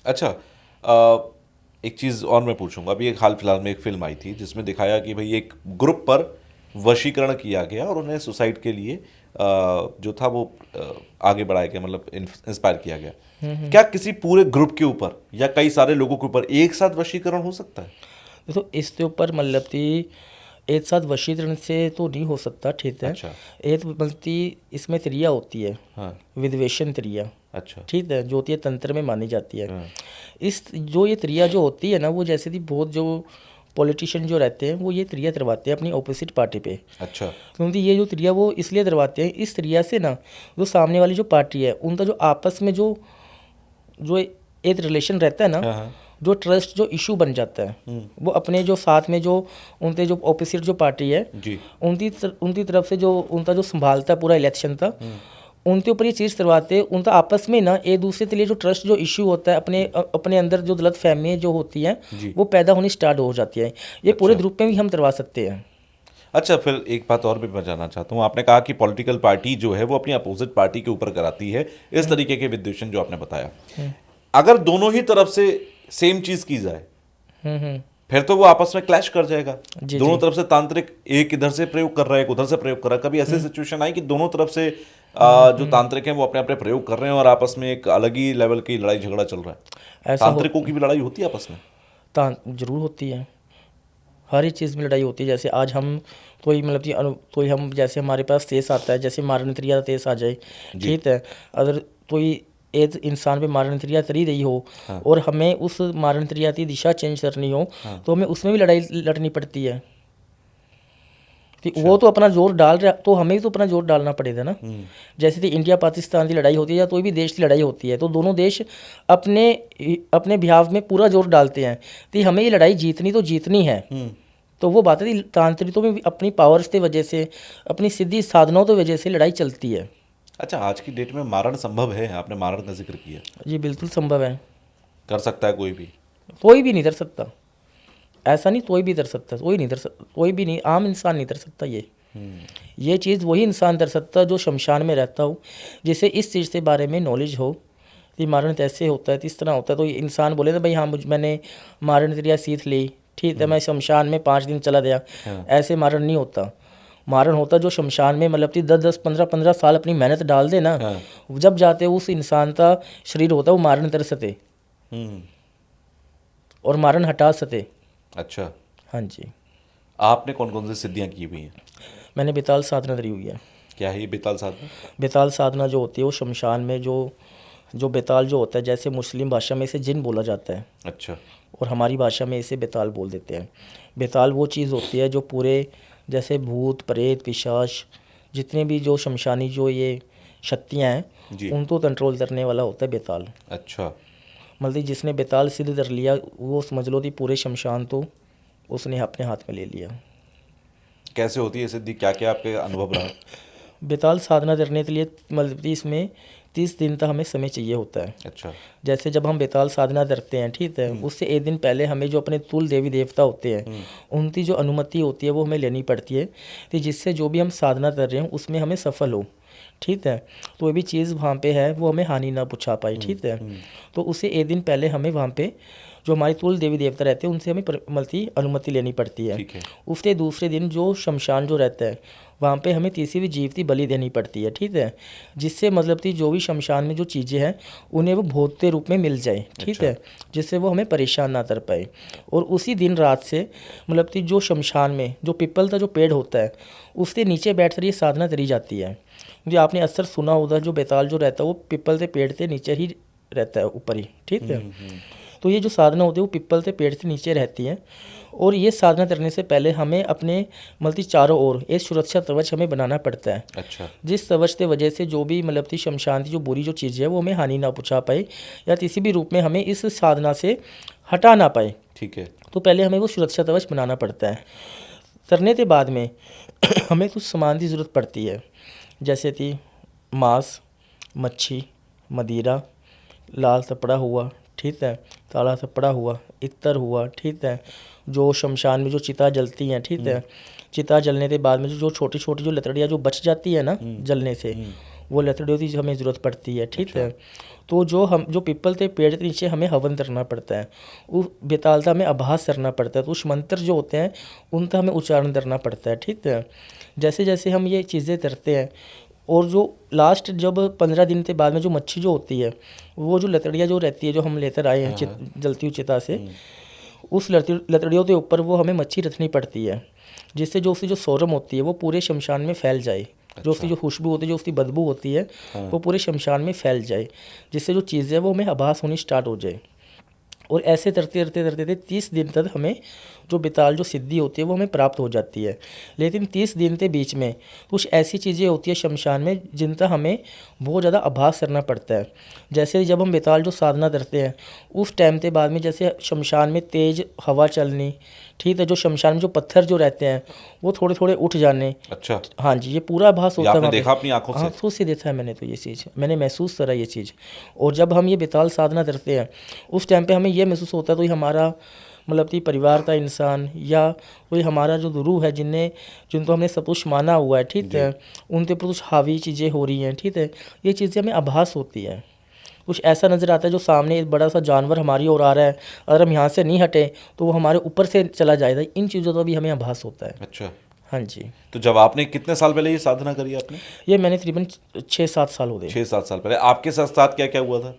अच्छा, एक चीज़ और मैं पूछूंगा। अभी एक हाल फिलहाल में एक फिल्म आई थी जिसमें दिखाया कि भाई एक ग्रुप पर वशीकरण किया गया और उन्हें सुसाइड के लिए जो था वो आगे बढ़ाया गया, मतलब इंस्पायर किया गया। क्या किसी पूरे ग्रुप के ऊपर या कई सारे लोगों के ऊपर एक साथ वशीकरण हो सकता है? तो इसके ऊपर मतलब कि एक साथ वशीकरण से तो नहीं हो सकता, ठीक है। अच्छा। एक मतलब कि इसमें त्रिया होती है, हाँ। विधवेशन त्रिया, अच्छा। ठीक है, जो होती है तंत्र में मानी जाती है। हाँ। इस जो ये त्रिया जो होती है ना, वो जैसे कि बहुत जो पॉलिटिशियन जो रहते हैं वो ये त्रिया करवाते हैं अपनी ऑपोजिट पार्टी पे। अच्छा। क्योंकि ये जो त्रिया वो इसलिए करवाते हैं, इस त्रिया से ना जो सामने वाली जो पार्टी है उनका जो आपस में जो जो एक रिलेशन रहता है ना, हाँ हाँ। जो ट्रस्ट जो इशू बन जाता है, वो अपने जो साथ में जो उनके जो ऑपोजिट जो पार्टी है जी। उनकी तरफ से जो उनका जो संभालता है पूरा इलेक्शन था, उनके ऊपर ये चीज़ करवाते हैं। उनका आपस में ना एक दूसरे के लिए जो ट्रस्ट जो इशू होता है, अपने अंदर जो गलत फहमियाँ जो होती हैं जी। वो पैदा होनी स्टार्ट हो जाती है। ये पूरे अच्छा। ग्रुप में भी हम करवा सकते हैं। अच्छा, फिर एक बात और भी मैं जानना चाहता हूँ। आपने कहा कि पॉलिटिकल पार्टी जो है वो अपनी अपोजिट पार्टी के ऊपर कराती है इस तरीके के विद्वेषण जो आपने बताया। अगर दोनों ही तरफ से सेम चीज की जाए हम्म। फिर तो वो आपस में क्लैश कर जाएगा। जी दोनों जी। तरफ से तांत्रिक एक इधर से प्रयोग कर रहा है, एक उधर से प्रयोग कर रहा है। कभी ऐसे सिचुएशन आई कि दोनों तरफ से जो तांत्रिक हैं वो अपने अपने प्रयोग कर रहे हैं और आपस में एक अलग ही लेवल की लड़ाई झगड़ा चल रहा है? ऐसा हो तांत्रिकों की भी लड़ाई होती है आपस में? जरूर होती है। हर एक चीज़ में लड़ाई होती है। जैसे आज हम कोई मतलब कि कोई हम जैसे हमारे पास केस आता है, जैसे मारने त्रिया केस आ जाए, जी। ठीक है। अगर कोई एक इंसान पे मारने त्रिया तरी रही हो हाँ। और हमें उस मारने त्रिया की दिशा चेंज करनी हो, हाँ। तो हमें उसमें भी लड़ाई लड़नी पड़ती है कि अच्छा। वो तो अपना जोर डाल रहा, तो हमें भी तो अपना जोर डालना पड़ेगा ना। जैसे कि इंडिया पाकिस्तान की लड़ाई होती है या कोई भी देश की लड़ाई होती है, तो दोनों देश अपने अपने बिहाव में पूरा जोर डालते हैं कि हमें ये लड़ाई जीतनी तो जीतनी है। तो वो बात है, तांत्रिकों में भी अपनी पावर्स की वजह से, अपनी सिद्धि साधनाओं की वजह से लड़ाई चलती है। अच्छा, आज की डेट में मारण संभव है? आपने मारण का जिक्र किया। ये बिल्कुल संभव है। कर सकता है कोई भी? कोई भी नहीं कर सकता, ऐसा नहीं, कोई भी कर सकता, कोई नहीं कर सकता, कोई भी नहीं, आम इंसान नहीं कर सकता। ये चीज़ वही इंसान कर सकता जो शमशान में रहता हो, जिसे इस चीज़ के बारे में नॉलेज हो कि मारण कैसे होता है, किस तरह होता है। तो ये इंसान बोले ना भाई हाँ मैंने मारण क्रिया सीख ली, ठीक है, मैं शमशान में 5 दिन चला गया, हाँ। ऐसे मारण नहीं होता। मारण होता जो शमशान में मतलब कि 10-10 15-15 साल अपनी मेहनत डाल दे ना, हाँ। जब जाते उस इंसान का शरीर होता है वो मारण कर सके हम्म। और मारण हटा सके। अच्छा। हाँ जी। आपने कौन कौन सी सिद्धियां की हुई हैं? मैंने बेताल साधना करी हुई है। क्या है ये बेताल साधना? बेताल साधना जो होती है वो शमशान में जो जो बेताल जो होता है, जैसे मुस्लिम भाषा में इसे जिन बोला जाता है अच्छा। और हमारी भाषा में इसे बेताल बोल देते हैं। बेताल वो चीज़ होती है जो पूरे जैसे भूत प्रेत पिशाच जितने भी जो शमशानी जो ये शक्तियाँ हैं जी। उनको कंट्रोल करने वाला होता है बेताल। अच्छा। मतलब जिसने बेताल सिद्ध कर लिया वो समझ लो कि पूरे शमशान तो उसने अपने हाथ में ले लिया। कैसे होती है सिद्धि? क्या क्या आपके अनुभव रहा? बेताल साधना करने के लिए मतलब कि इसमें 30 दिन तक हमें समय चाहिए होता है। अच्छा। जैसे जब हम बेताल साधना करते हैं, ठीक है, उससे एक दिन पहले हमें जो अपने कुल देवी देवता होते हैं उनकी जो अनुमति होती है वो हमें लेनी पड़ती है कि जिससे जो भी हम साधना कर रहे हैं उसमें हमें सफल हो, ठीक है। तो वो भी चीज़ वहाँ पे है वो हमें हानि ना पहुँचा पाए, ठीक है। तो उससे एक दिन पहले हमें वहाँ पे जो हमारे कुल देवी देवता रहते हैं उनसे हमें अनुमति लेनी पड़ती है। ठीक है। उसके दूसरे दिन जो शमशान जो रहता है वहाँ पे हमें किसी भी जीव की बलि देनी पड़ती है, ठीक है, जिससे मतलब कि जो भी शमशान में जो चीज़ें हैं उन्हें वो भोग के रूप में मिल जाए, ठीक अच्छा। है, जिससे वो हमें परेशान ना कर पाए। और उसी दिन रात से मतलब कि जो शमशान में जो पीपल का जो पेड़ होता है उसके नीचे बैठ कर ये साधना करी जाती है। क्योंकि आपने अक्सर सुना होगा जो बेताल जो रहता है वो पीपल के पेड़ के नीचे ही रहता है, ऊपर ही, ठीक है। तो ये जो साधना होती है वो पीपल के पेड़ से नीचे रहती है। और ये साधना करने से पहले हमें अपने मतलब चारों ओर एक सुरक्षा कवच हमें बनाना पड़ता है। अच्छा। जिस कवच की वजह से जो भी मतलब शमशान की जो बुरी जो चीज़ें है वो हमें हानि ना पहुँचा पाए या किसी भी रूप में हमें इस साधना से हटा ना पाए। ठीक है। तो पहले हमें वो सुरक्षा कवच बनाना पड़ता है। करने के बाद में हमें कुछ सामान की ज़रूरत पड़ती है, जैसे कि मांस, मच्छी, मदिरा, लाल कपड़ा हुआ, ठीक है, काला कपड़ा हुआ, इत्र हुआ, ठीक है, जो शमशान में जो चिता जलती हैं, ठीक है, चिता जलने के बाद में जो छोटी छोटी जो लकड़ियाँ जो बच जाती है ना जलने से वो लकड़ियों की हमें ज़रूरत पड़ती है, ठीक है। तो जो पीपल के पेड़ के नीचे हमें हवन करना पड़ता है, उस बेतालता हमें आभास करना पड़ता है, तो उस मंत्र जो होते हैं उनका हमें उच्चारण करना पड़ता है, ठीक है। जैसे जैसे हम ये चीज़ें करते हैं, और जो लास्ट जब 15 दिन के बाद में जो मच्छी जो होती है, वो जो लकड़ियाँ जो रहती है जो हम लेकर आए हैं जलती हुई चिता से, उस लकड़ियों के ऊपर वो हमें मच्छी रखनी पड़ती है, जिससे जो उसकी जो सौरम होती है वो पूरे शमशान में फैल जाए। जो उसकी जो खुशबू होती है, जो उसकी बदबू होती है, वो पूरे शमशान में फैल जाए, जिससे जो चीज़ है वो हमें आभास होनी स्टार्ट हो जाए। और ऐसे करते करते करते करते 30 दिन तक हमें जो बेताल जो सिद्धि होती है वो हमें प्राप्त हो जाती है। लेकिन 30 दिन के बीच में कुछ ऐसी चीज़ें होती है शमशान में जिनका हमें बहुत ज़्यादा आभास करना पड़ता है। जैसे जब हम बेताल जो साधना करते हैं उस टाइम के बाद में जैसे शमशान में तेज़ हवा चलनी, ठीक है, जो शमशान में जो पत्थर जो रहते हैं वो थोड़े थोड़े उठ जाने। अच्छा, हाँ जी, ये पूरा आभास होता है आपने वहाँ पे। देखा अपनी आंखों से? आंखों से देखा है मैंने, तो ये चीज़ मैंने महसूस करा ये चीज़। और जब हम ये बेताल साधना करते हैं उस टाइम पे हमें ये महसूस होता है तो ये हमारा मतलब कि परिवार का इंसान या कोई हमारा जो रूह है जिनको हमने सब कुछ माना हुआ है, ठीक है, उनके ऊपर कुछ हावी चीज़ें हो रही हैं, ठीक है, ये चीज़ें हमें आभास होती है। कुछ ऐसा नज़र आता है जो सामने एक बड़ा सा जानवर हमारी ओर आ रहा है, अगर हम यहाँ से नहीं हटे तो वो हमारे ऊपर से चला जाएगा। इन चीज़ों का भी हमें आभास होता है। अच्छा, हाँ जी। तो जब आपने कितने साल पहले ये साधना करी आपने? ये मैंने तकरीबन 6-7 साल हो गए। 6-7 साल पहले। आपके साथ साथ क्या क्या हुआ था?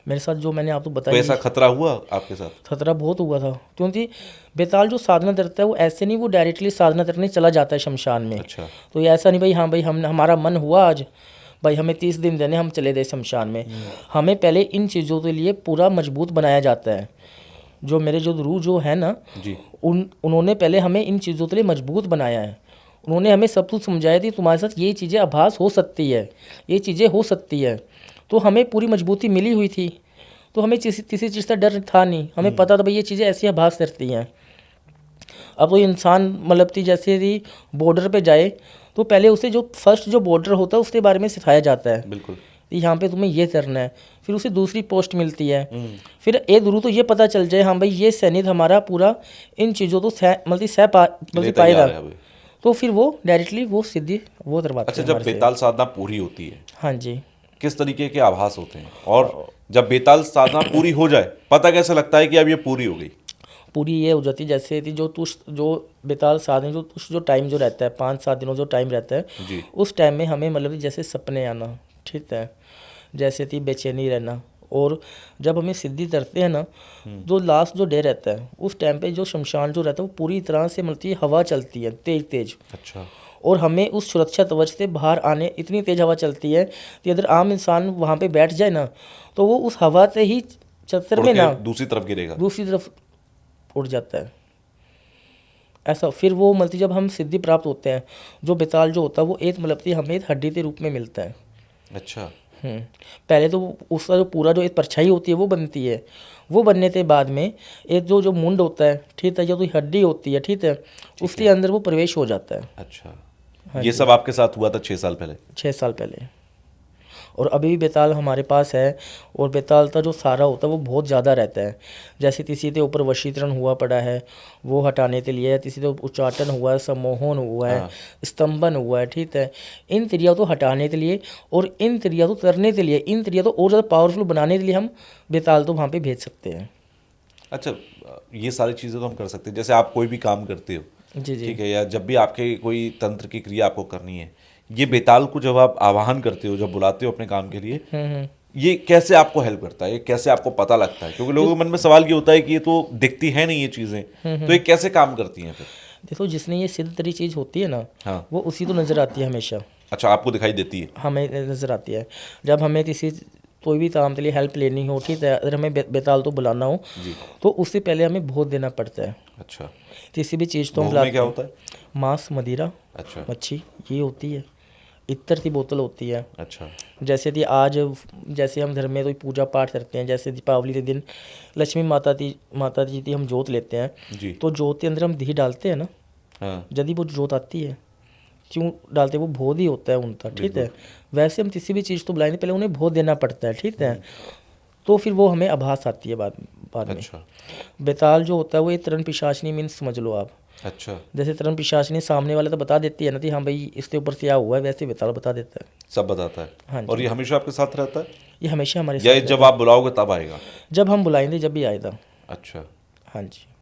मेरे साथ जो मैंने आपको कोई बताया, ऐसा खतरा हुआ आपके साथ? खतरा बहुत हुआ था, क्योंकि बेताल जो साधना करता है वो ऐसे नहीं, वो डायरेक्टली साधना करने चला जाता है शमशान में। अच्छा, तो ये ऐसा नहीं भाई हाँ भाई हमारा मन हुआ आज भाई हमें 30 दिन देने, हम चले गए शमशान में। हमें पहले इन चीज़ों के लिए पूरा मजबूत बनाया जाता है। जो मेरे जो रूह जो है ना, जी, उन्होंने पहले हमें इन चीज़ों के लिए मजबूत बनाया है। उन्होंने हमें सब कुछ समझाया थी, तुम्हारे साथ ये चीज़ें आभास हो सकती है, ये चीज़ें हो सकती है। तो हमें पूरी मजबूती मिली हुई थी, तो हमें किसी चीज़ का डर था नहीं। हमें पता था भाई ये चीज़ें ऐसी आभास करती हैं। अब तो इंसान मतलब कि जैसे ही बॉर्डर पे जाए तो पहले उसे जो फर्स्ट जो बॉर्डर होता है उसके बारे में सिखाया जाता है बिल्कुल। कि यहाँ पे तुम्हें ये करना है, फिर उसे दूसरी पोस्ट मिलती है, फिर एक गुरु तो ये पता चल जाए हाँ भाई ये सैनिक हमारा पूरा इन चीज़ों तो मतलब पाएगा, तो फिर वो डायरेक्टली वो सिद्धि वो करवाते अच्छा, हैं जब हमारे से। बेताल साधना पूरी होती है हाँ जी। किस तरीके के आभास होते हैं, और जब बेताल साधना पूरी हो जाए पता कैसे लगता है कि अब ये पूरी हो गई? पूरी ये हो जाती है जैसे कि जो बेताल साधन जो टाइम जो रहता है 5-7 दिनों जो टाइम रहता है जी, उस टाइम में हमें मतलब जैसे सपने आना, ठीक है, जैसे कि बेचैनी रहना। और जब हमें सिद्धि करते हैं ना, जो लास्ट जो डे रहता है उस टाइम पे जो शमशान जो रहता है वो पूरी तरह से मतलब कि हवा चलती है तेज तेज, अच्छा, और हमें उस सुरक्षा कवच से बाहर आने इतनी तेज हवा चलती है कि अगर आम इंसान वहाँ पे बैठ जाए ना तो वो उस हवा से ही चक्कर उड़ में के ना दूसरी तरफ गिरेगा। दूसरी तरफ उड़ जाता है। ऐसा फिर वो मतलब जब हम सिद्धि प्राप्त होते हैं, जो बेताल जो होता है वो एक मतलब कि हमें एक हड्डी के रूप में मिलता है। अच्छा, पहले तो उसका जो पूरा जो एक परछाई होती है वो बनती है, वो बनने के बाद में एक जो मुंड होता है, ठीक है, या तो हड्डी होती है, ठीक है, उसके अंदर वो प्रवेश हो जाता है। अच्छा, ये सब आपके साथ हुआ था 6 साल पहले? 6 साल पहले। और अभी भी बेताल हमारे पास है, और बेताल का जो सारा होता है वो बहुत ज़्यादा रहता है। जैसे किसी के ऊपर वशीकरण हुआ पड़ा है वो हटाने के लिए, किसी के उच्चाटन हुआ है, सम्मोहन हुआ है, स्तंभन हुआ है, ठीक है, इन क्रिया तो हटाने के लिए और इन क्रिया तो करने के लिए, इन क्रिया तो और ज़्यादा पावरफुल बनाने के लिए हम बेताल तो वहाँ पे भेज सकते हैं। अच्छा, ये सारी चीज़ें तो हम कर सकते हैं। जैसे आप कोई भी काम करते हो, जी जी। ठीक है, या जब भी आपके कोई तंत्र की क्रिया आपको करनी है, ये बेताल को जब आप आवाहन करते हो, जब बुलाते हो अपने काम के लिए, ये कैसे आपको हेल्प करता है, ये कैसे आपको पता लगता है? क्योंकि लोगों के मन में सवाल ये होता है कि ये तो दिखती है नहीं ये चीज़ें, तो ये कैसे काम करती हैं फिर? देखो, जिसने ये सिद्ध तरी चीज़ होती है ना, हाँ, वो उसी को नज़र आती है हमेशा। अच्छा, आपको दिखाई देती है? हमें नज़र आती है जब हमें किसी कोई भी काम के लिए हेल्प लेनी हो, ठीक है, अगर हमें बेताल तो बुलाना हो जी, तो उससे पहले हमें भोग देना पड़ता है। अच्छा, किसी भी चीज़ तो हम भोग में बुलाते क्या हैं, होता है? मांस, मदिरा, अच्छा, मच्छी, ये होती है। इत्र की बोतल होती है। अच्छा, जैसे कि आज जैसे हम घर में कोई पूजा पाठ करते हैं, जैसे दीपावली के दिन लक्ष्मी माता जी की हम जोत लेते हैं, जी, तो जोत के अंदर हम घी डालते हैं ना, हाँ, यदि वो जोत आती है, क्यों डालते हैं, वो भोग ही होता है उनका, ठीक है। वैसे हम किसी भी चीज़ तो बुलाएंगे पहले उन्हें भोग देना पड़ता है, ठीक है, तो फिर वो हमें आभास आती है बाद में। अच्छा, बेताल जो होता है वो एक तरण पिशाचनी मीन्स समझ लो आप, अच्छा, जैसे तरन पिशाचिनी सामने वाला तो बता देती है ना कि हाँ भाई इसके ऊपर से क्या हुआ है, वैसे बेताल बता देता है। सब बताता है। हाँ और जी, ये हमेशा आपके साथ रहता है ये हमेशा हमारे या साथ ये जब रहता आप बुलाओगे तब आएगा? है। जब हम बुलाएंगे जब भी आएगा। अच्छा। हाँ जी।